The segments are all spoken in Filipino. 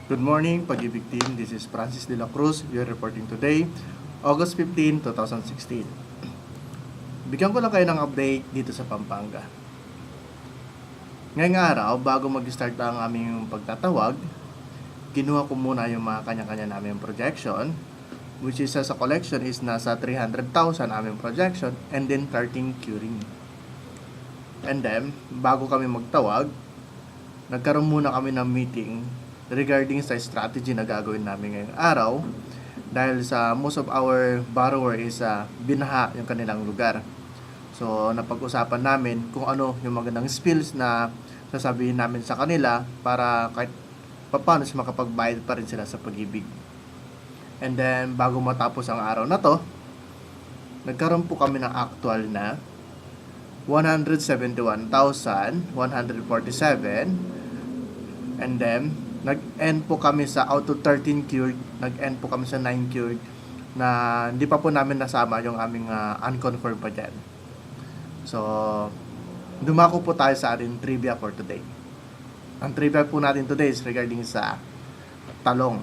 Good morning, Pag-ibig Team. This is Francis De La Cruz. We are reporting today, August 15, 2016. Bigyan ko lang kayo ng update dito sa Pampanga. Ngayong araw, bago mag-start ang aming pagtatawag, kinuha ko muna yung mga kanya-kanya namin projection, which is sa collection is nasa 300,000 aming projection, and then 13 curing. And then, bago kami magtawag, nagkaroon muna kami ng meeting regarding sa strategy na gagawin namin ngayong araw dahil sa most of our borrower is binaha yung kanilang lugar. So, napag-usapan namin kung ano yung magandang spills na sasabihin namin sa kanila para kahit paano makapagbayad pa rin sila sa Pag-ibig. And then, bago matapos ang araw na to, nagkaroon po kami ng actual na 171,147, and then nag-end po kami sa out of 13 cured, nag-end po kami sa 9 cured na hindi pa po namin nasama yung aming unconfirmed pa dyan. So, dumako po tayo sa ating trivia for today. Ang trivia po natin today is regarding sa talong.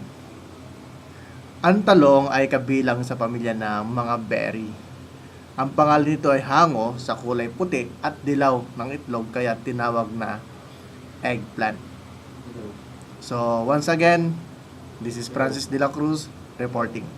Ang talong ay kabilang sa pamilya ng mga berry. Ang pangalan nito ay hango sa kulay puti at dilaw ng itlog kaya tinawag na eggplant. So, once again, this is Francis De La Cruz reporting.